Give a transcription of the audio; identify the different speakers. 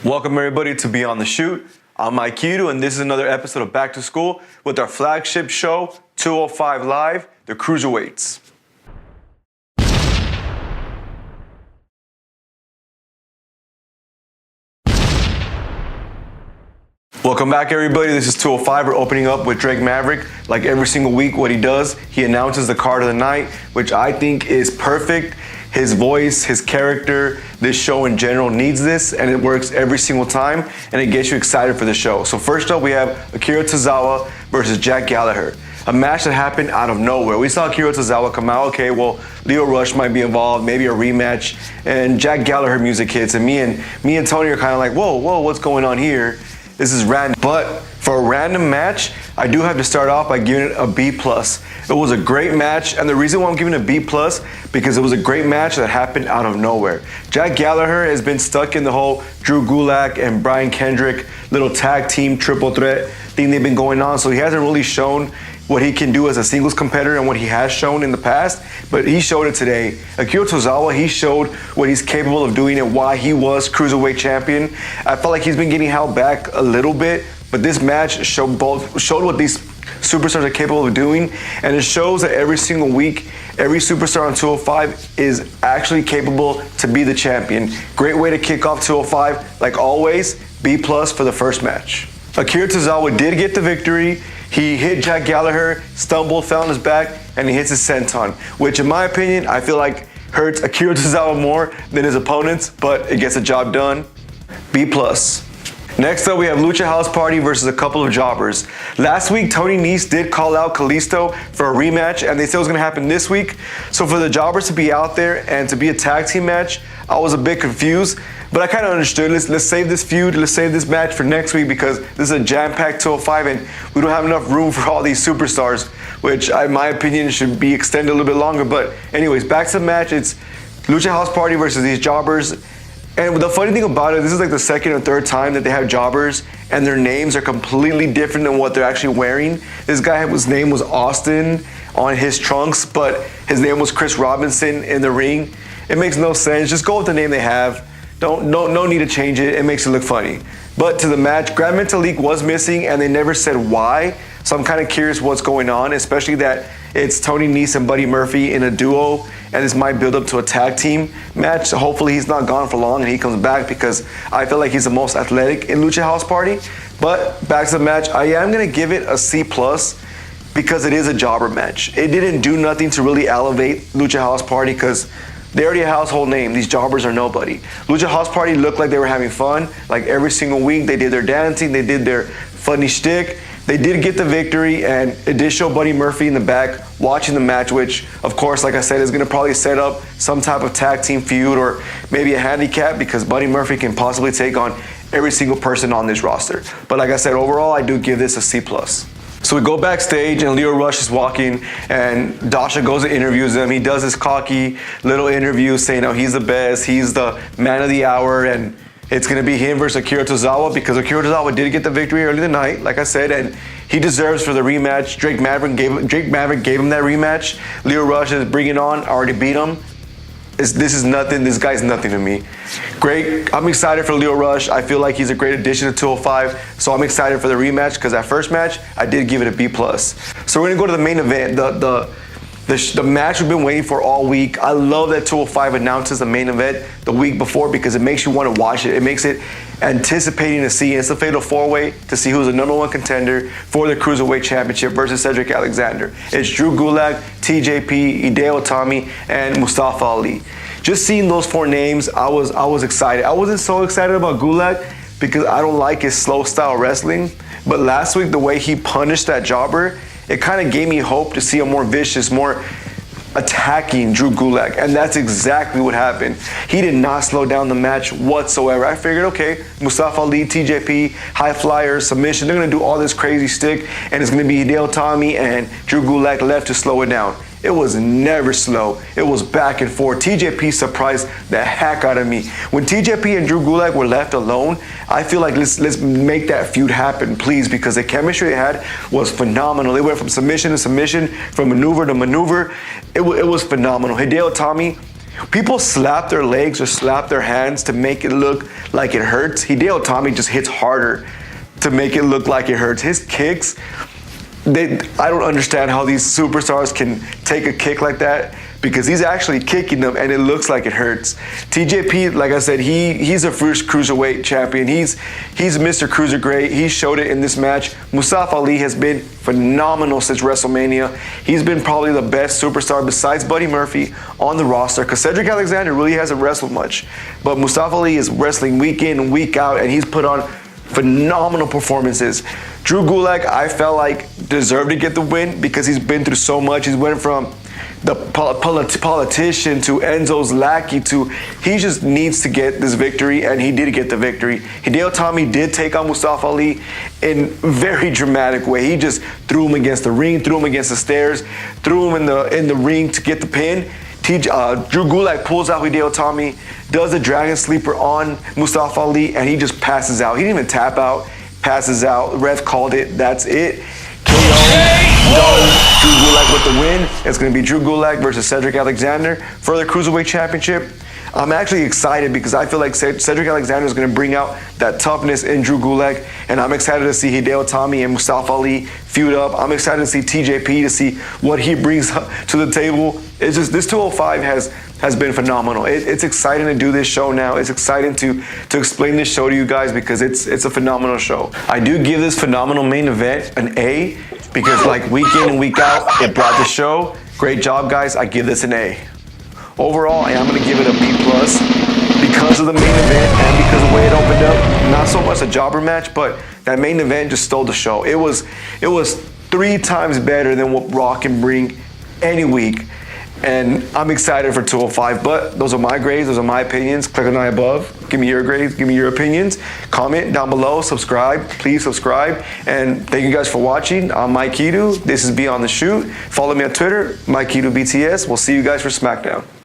Speaker 1: Welcome everybody to Beyond the Shoot. I'm Mike Hiru, and this is another episode of Back to School with our flagship show, 205 Live, the Cruiserweights. Welcome back everybody, this is 205. We're opening up with Drake Maverick. Like every single week, what he does, he announces the card of the night, which I think is perfect. His voice, his character, this show in general needs this, and it works every single time, and it gets you excited for the show. So first up, we have Akira Tozawa versus Jack Gallagher. A match that happened out of nowhere. We saw Akira Tozawa come out, okay, well, Lio Rush might be involved, maybe a rematch, and Jack Gallagher music hits, and me and Tony are kind of like, whoa, what's going on here? This is random. But for a random match, I do have to start off by giving it a B+. It was a great match, and the reason why I'm giving it a B+, because it was a great match that happened out of nowhere. Jack Gallagher has been stuck in the whole Drew Gulak and Brian Kendrick little tag team triple threat thing they've been going on, so he hasn't really shown what he can do as a singles competitor and what he has shown in the past, but he showed it today. Akira Tozawa, he showed what he's capable of doing and why he was Cruiserweight champion. I felt like he's been getting held back a little bit, but this match showed what these superstars are capable of doing, and it shows that every single week, every superstar on 205 is actually capable to be the champion. Great way to kick off 205, like always, B+ for the first match. Akira Tozawa did get the victory. He hit Jack Gallagher, stumbled, fell on his back, and he hits his senton, which in my opinion, I feel like hurts Akira Tozawa more than his opponents, but it gets the job done. B+. Next up, we have Lucha House Party versus a couple of jobbers. Last week, Tony Nese did call out Kalisto for a rematch, and they said it was going to happen this week. So for the jobbers to be out there and to be a tag team match, I was a bit confused, but I kind of understood. Let's save this feud, let's save this match for next week, because this is a jam-packed 205, and we don't have enough room for all these superstars, which in my opinion should be extended a little bit longer. But anyways, back to the match. It's Lucha House Party versus these jobbers. And the funny thing about it, this is like the second or third time that they have jobbers and their names are completely different than what they're actually wearing. This guy, his name was Austin on his trunks, but his name was Chris Robinson in the ring. It makes no sense. Just go with the name they have. No need to change it. It makes it look funny. But to the match, Grand Metalik was missing and they never said why. So I'm kind of curious what's going on, especially that it's Tony Nese and Buddy Murphy in a duo, and this might build up to a tag team match. So hopefully he's not gone for long and he comes back, because I feel like he's the most athletic in Lucha House Party. But back to the match, I am going to give it a C+, because it is a jobber match. It didn't do nothing to really elevate Lucha House Party, because they're already a household name. These jobbers are nobody. Lucha House Party looked like they were having fun. Like every single week, they did their dancing, they did their funny shtick. They did get the victory, and it did show Buddy Murphy in the back watching the match, which, of course, like I said, is going to probably set up some type of tag team feud or maybe a handicap, because Buddy Murphy can possibly take on every single person on this roster. But like I said, overall, I do give this a C+. So we go backstage and Lio Rush is walking and Dasha goes and interviews him. He does his cocky little interview saying, oh, he's the best, he's the man of the hour, and it's going to be him versus Akira Tozawa, because Akira Tozawa did get the victory early in the night, like I said, and he deserves for the rematch. Drake Maverick gave him that rematch. Lio Rush is bringing on, already beat him. This is nothing. This guy's nothing to me. Great. I'm excited for Lio Rush. I feel like he's a great addition to 205. So I'm excited for the rematch, because that first match, I did give it a B+. So we're going to go to the main event, the match we've been waiting for all week. I love that 205 announces the main event the week before, because it makes you want to watch it. It makes it anticipating to see. It's a fatal four-way to see who's the #1 contender for the Cruiserweight Championship versus Cedric Alexander. It's Drew Gulak, TJP, Hideo Itami, and Mustafa Ali. Just seeing those four names, I was excited. I wasn't so excited about Gulak because I don't like his slow style wrestling. But last week, the way he punished that jobber, it kind of gave me hope to see a more vicious, more attacking Drew Gulak, and that's exactly what happened. He did not slow down the match whatsoever. I figured, okay, Mustafa Ali, TJP, high flyer, submission, they're going to do all this crazy stick, and it's going to be Hideo Itami and Drew Gulak left to slow it down. It was never slow. It was back and forth. TJP surprised the heck out of me. When TJP and Drew Gulak were left alone, I feel like let's make that feud happen, please, because the chemistry they had was phenomenal. They went from submission to submission, from maneuver to maneuver. It was phenomenal. Hideo Itami, People slap their legs or slap their hands to make it look like it hurts. Hideo Itami just hits harder to make it look like it hurts. His kicks, I don't understand how these superstars can take a kick like that, because he's actually kicking them and it looks like it hurts. TJP, like I said, he's a first Cruiserweight champion. He's Mr. Cruiserweight. He showed it in this match. Mustafa Ali has been phenomenal since WrestleMania. He's been probably the best superstar besides Buddy Murphy on the roster, because Cedric Alexander really hasn't wrestled much. But Mustafa Ali is wrestling week in and week out, and he's put on phenomenal performances. Drew Gulak, I felt like, deserved to get the win because he's been through so much. He's went from the politician to Enzo's lackey to, he just needs to get this victory, and he did get the victory. Hideo Itami did take on Mustafa Ali in very dramatic way. He just threw him against the ring, threw him against the stairs, threw him in the ring to get the pin. Drew Gulak pulls out Hideo Itami, does a dragon sleeper on Mustafa Ali, and he just passes out. He didn't even tap out, passes out. The ref called it. That's it. KO. Drew Gulak with the win. It's going to be Drew Gulak versus Cedric Alexander for the Cruiserweight Championship. I'm actually excited because I feel like Cedric Alexander is going to bring out that toughness in Drew Gulak, and I'm excited to see Hideo Itami and Mustafa Ali feud up. I'm excited to see TJP, to see what he brings to the table. It's just, this 205 has been phenomenal. It's exciting to do this show now. It's exciting to explain this show to you guys because it's a phenomenal show. I do give this phenomenal main event an A because, like, week in and week out, it brought the show. Great job, guys. I give this an A. Overall, I am going to give it a B+ because of the main event and because of the way it opened up. Not so much a jobber match, but that main event just stole the show. It was 3 times better than what Raw can bring any week. And I'm excited for 205, but those are my grades, those are my opinions. Click on the above, give me your grades, give me your opinions. Comment down below, subscribe, please subscribe. And thank you guys for watching. I'm Mike Hiru, this is Beyond the Shoot. Follow me on Twitter, Mike Hiru BTS. We'll see you guys for SmackDown.